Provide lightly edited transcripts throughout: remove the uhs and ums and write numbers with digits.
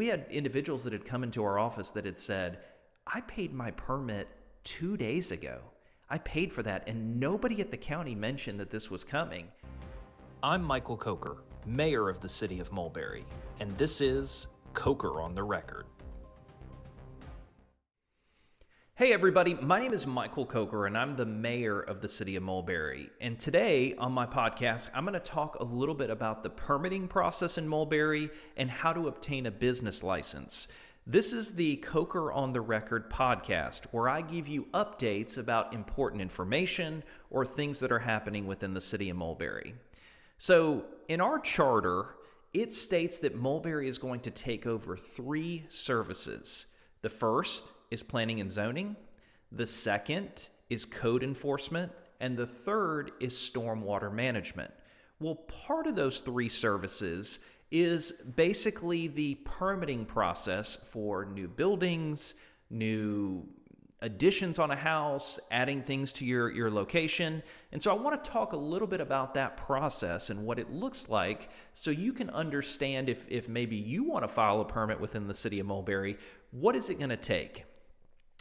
We had individuals that had come into our office that had said, I paid my permit 2 days ago. I paid for that, and nobody at the county mentioned that this was coming. I'm Michael Coker, mayor of the city of Mulberry, and this is Coker on the Record. Hey everybody, my name is Michael Coker and I'm the mayor of the city of Mulberry. And today on my podcast, I'm going to talk a little bit about the permitting process in Mulberry and how to obtain a business license. This is the Coker on the Record podcast, where I give you updates about important information or things that are happening within the city of Mulberry. So in our charter, it states that Mulberry is going to take over 3 services. The first is planning and zoning, the second is code enforcement, and the third is stormwater management. Well, part of those 3 services is basically the permitting process for new buildings, new additions on a house, adding things to your location. And so I want to talk a little bit about that process and what it looks like so you can understand if maybe you want to file a permit within the city of Mulberry, what is it going to take?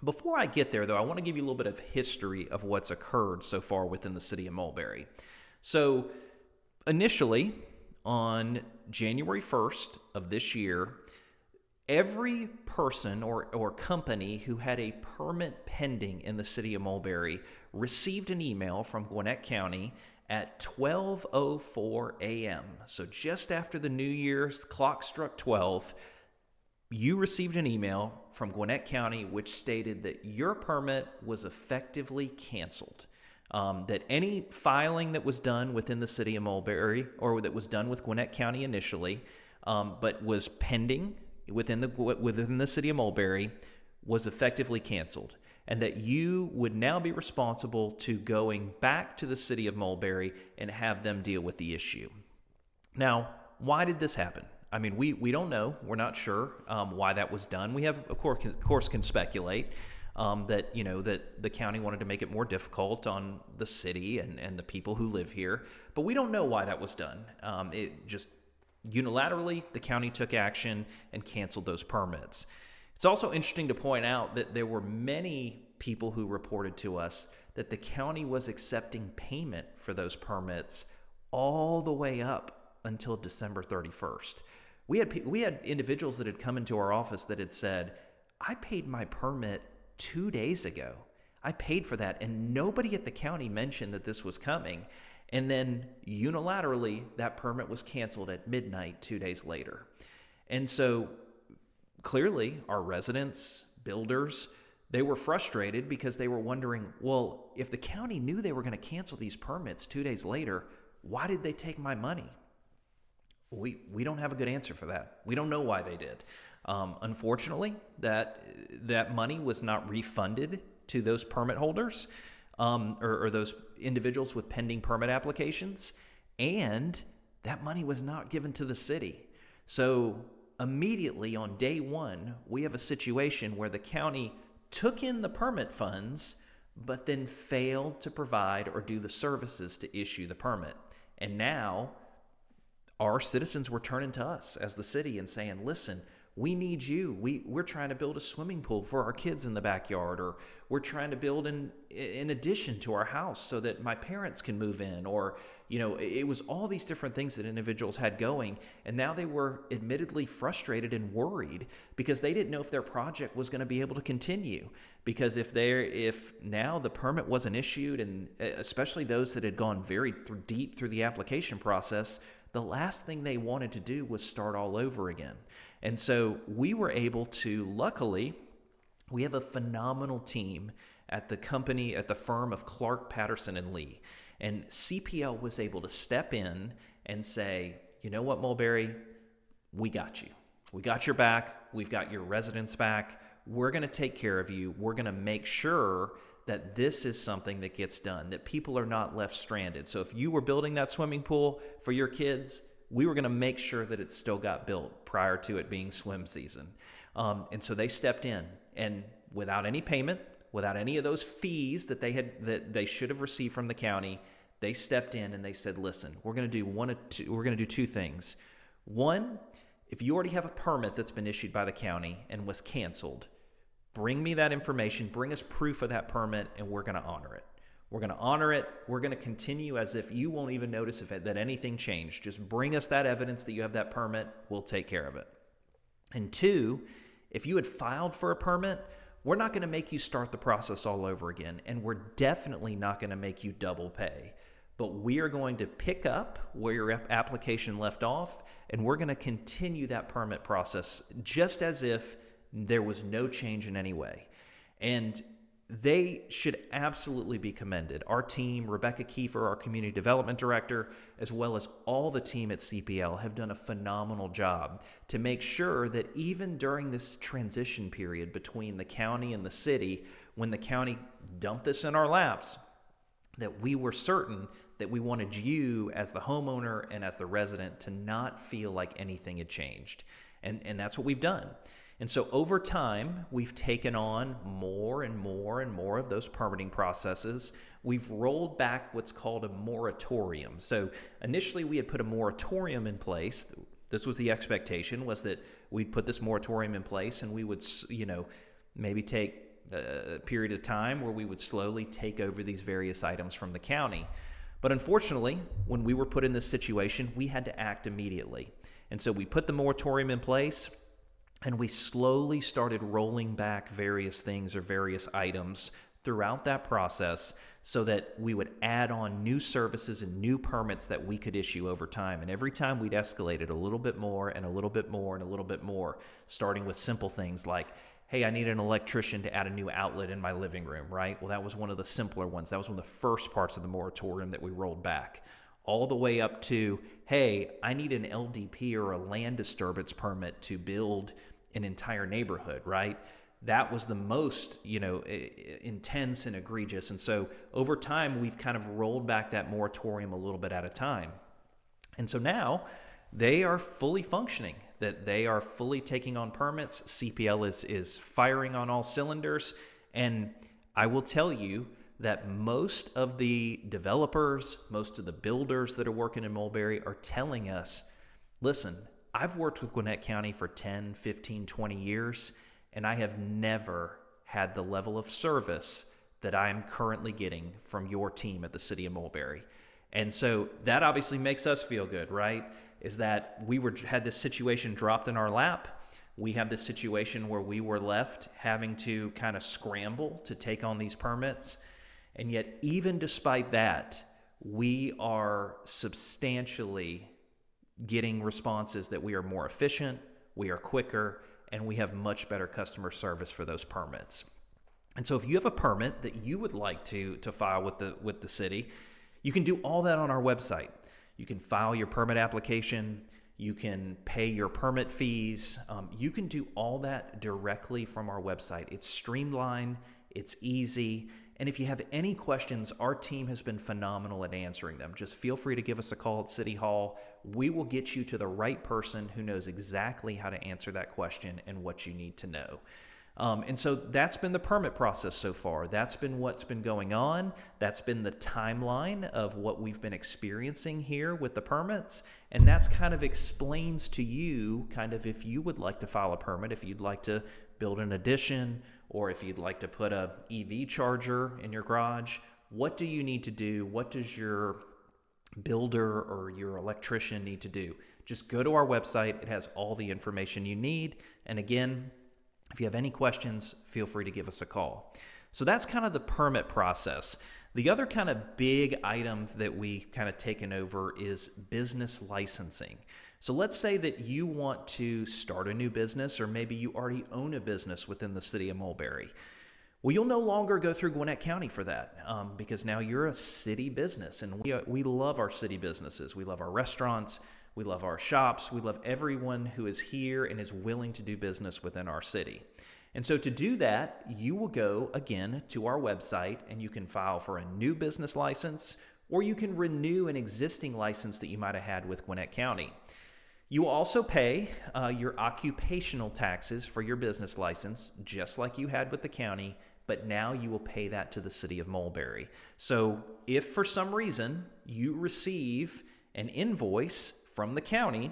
Before I get there, though, I want to give you a little bit of history of what's occurred so far within the city of Mulberry. So initially, on January 1st of this year, every person or company who had a permit pending in the city of Mulberry received an email from Gwinnett County at 12:04 a.m. So just after the New Year's clock struck 12, you received an email from Gwinnett County which stated that your permit was effectively canceled. That any filing that was done within the city of Mulberry or that was done with Gwinnett County initially, but was pending within the city of Mulberry, was effectively canceled, and that you would now be responsible to going back to the city of Mulberry and have them deal with the issue. Now, why did this happen? I mean, we don't know. We're not sure why that was done. We have, of course, can speculate that the county wanted to make it more difficult on the city and the people who live here, but we don't know why that was done. It just unilaterally, the county took action and canceled those permits. It's also interesting to point out that there were many people who reported to us that the county was accepting payment for those permits all the way up until December 31st. We had individuals that had come into our office that had said, I paid my permit 2 days ago. I paid for that, and nobody at the county mentioned that this was coming. And then unilaterally, that permit was canceled at midnight 2 days later. And so clearly our residents, builders, they were frustrated because they were wondering, well, if the county knew they were going to cancel these permits 2 days later, why did they take my money? We don't have a good answer for that. We don't know why they did. Unfortunately, that money was not refunded to those permit holders or those individuals with pending permit applications, and that money was not given to the city. So immediately on day 1, we have a situation where the county took in the permit funds, but then failed to provide or do the services to issue the permit. And now our citizens were turning to us as the city and saying, listen, we need you. We're trying to build a swimming pool for our kids in the backyard, or we're trying to build an addition to our house so that my parents can move in, or, it was all these different things that individuals had going. And now they were admittedly frustrated and worried because they didn't know if their project was going to be able to continue. Because if now the permit wasn't issued, and especially those that had gone very deep through the application process, the last thing they wanted to do was start all over again. And so we were able to, luckily, we have a phenomenal team at the firm of Clark, Patterson, and Lee. And CPL was able to step in and say, you know what, Mulberry, we got you. We got your back. We've got your residents back. We're going to take care of you. We're going to make sure that this is something that gets done, that people are not left stranded. So if you were building that swimming pool for your kids, we were going to make sure that it still got built prior to it being swim season. And so they stepped in, and without any payment, without any of those fees that they should have received from the county, they stepped in and they said, listen, we're going to do 2 things. One if you already have a permit that's been issued by the county and was canceled, bring me that information, bring us proof of that permit, and we're going to honor it. We're going to honor it. We're going to continue as if you won't even notice that anything changed. Just bring us that evidence that you have that permit. We'll take care of it. And two, if you had filed for a permit, we're not going to make you start the process all over again. And we're definitely not going to make you double pay. But we are going to pick up where your application left off, and we're going to continue that permit process just as if there was no change in any way. And they should absolutely be commended. Our team, Rebecca Kiefer, our community development director, as well as all the team at CPL, have done a phenomenal job to make sure that even during this transition period between the county and the city, when the county dumped this in our laps, that we were certain that we wanted you as the homeowner and as the resident to not feel like anything had changed. And that's what we've done. And so over time, we've taken on more and more and more of those permitting processes. We've rolled back what's called a moratorium. So initially we had put a moratorium in place. This was the expectation, was that we'd put this moratorium in place and we would, maybe take a period of time where we would slowly take over these various items from the county. But unfortunately, when we were put in this situation, we had to act immediately. And so we put the moratorium in place, and we slowly started rolling back various things or various items throughout that process so that we would add on new services and new permits that we could issue over time. And every time we'd escalate it a little bit more and a little bit more and a little bit more, starting with simple things like, hey, I need an electrician to add a new outlet in my living room, right? Well, that was one of the simpler ones. That was one of the first parts of the moratorium that we rolled back. All the way up to, hey, I need an LDP or a land disturbance permit to build an entire neighborhood, right? That was the most, intense and egregious. And so over time, we've kind of rolled back that moratorium a little bit at a time. And so now they are fully functioning, that they are fully taking on permits. CPL is firing on all cylinders. And I will tell you that most of the developers, most of the builders that are working in Mulberry are telling us, listen, I've worked with Gwinnett County for 10, 15, 20 years, and I have never had the level of service that I'm currently getting from your team at the city of Mulberry. And so that obviously makes us feel good, right? Is that we had this situation dropped in our lap. We have this situation where we were left having to kind of scramble to take on these permits. And yet, even despite that, we are substantially getting responses that we are more efficient, we are quicker, and we have much better customer service for those permits. And so if you have a permit that you would like to file with the city, you can do all that on our website. You can file your permit application, you can pay your permit fees, you can do all that directly from our website. It's streamlined, it's easy, and if you have any questions, our team has been phenomenal at answering them. Just feel free to give us a call at City Hall. We will get you to the right person who knows exactly how to answer that question and what you need to know. And so that's been the permit process so far. That's been what's been going on. That's been the timeline of what we've been experiencing here with the permits. And that's kind of explains to you kind of if you would like to file a permit, if you'd like to build an addition, or if you'd like to put a EV charger in your garage, what do you need to do? What does your builder or your electrician need to do? Just go to our website. It has all the information you need. And again, if you have any questions, feel free to give us a call. So that's kind of the permit process. The other kind of big item that we kind of taken over is business licensing. So let's say that you want to start a new business, or maybe you already own a business within the city of Mulberry. Well, you'll no longer go through Gwinnett County for that because now you're a city business, and we love our city businesses. We love our restaurants. We love our shops. We love everyone who is here and is willing to do business within our city. And so to do that, you will go again to our website and you can file for a new business license, or you can renew an existing license that you might have had with Gwinnett County. You will also pay your occupational taxes for your business license, just like you had with the county, but now you will pay that to the city of Mulberry. So if for some reason you receive an invoice from the county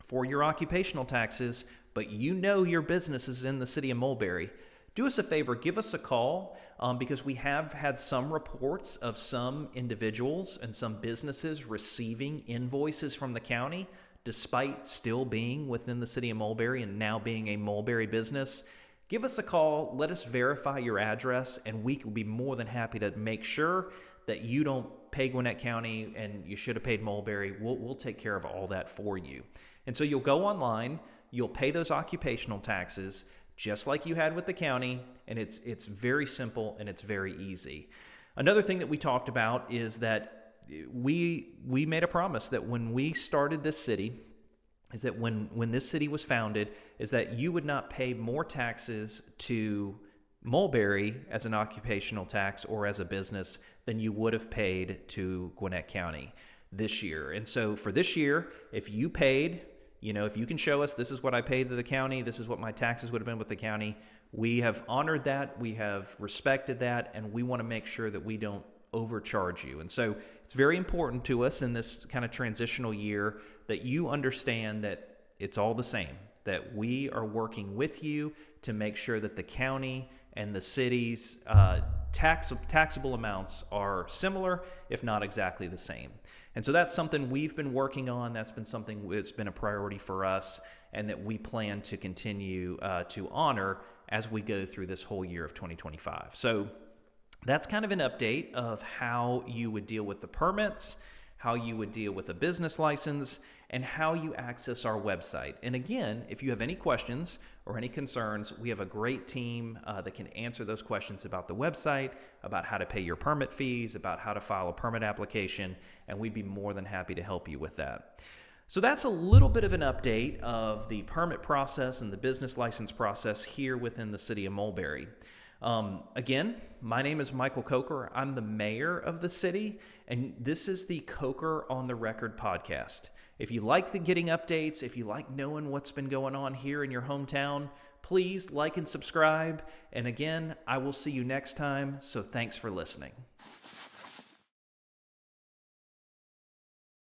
for your occupational taxes, but you know your business is in the city of Mulberry, do us a favor, give us a call, because we have had some reports of some individuals and some businesses receiving invoices from the county despite still being within the city of Mulberry and now being a Mulberry business. Give us a call, let us verify your address, and we will be more than happy to make sure that you don't pay Gwinnett County and you should have paid Mulberry. We'll take care of all that for you. And so you'll go online, you'll pay those occupational taxes just like you had with the county, and it's very simple and it's very easy. Another thing that we talked about is that we made a promise that when we started this city, is that when this city was founded, is that you would not pay more taxes to Mulberry as an occupational tax or as a business than you would have paid to Gwinnett County this year. And so for this year, if you paid, if you can show us this is what I paid to the county, this is what my taxes would have been with the county, we have honored that, we have respected that, and we want to make sure that we don't overcharge you. And so it's very important to us in this kind of transitional year that you understand that it's all the same, that we are working with you to make sure that the county and the city's taxable amounts are similar, if not exactly the same. And so that's something we've been working on. That's been something that's been a priority for us and that we plan to continue to honor as we go through this whole year of 2025. So that's kind of an update of how you would deal with the permits, how you would deal with a business license, and how you access our website. And again, if you have any questions or any concerns, we have a great team that can answer those questions about the website, about how to pay your permit fees, about how to file a permit application, and we'd be more than happy to help you with that. So that's a little bit of an update of the permit process and the business license process here within the city of Mulberry. Again, my name is Michael Coker. I'm the mayor of the city, and this is the Coker on the Record podcast. If you like getting updates, if you like knowing what's been going on here in your hometown, please like and subscribe. And again, I will see you next time. So thanks for listening.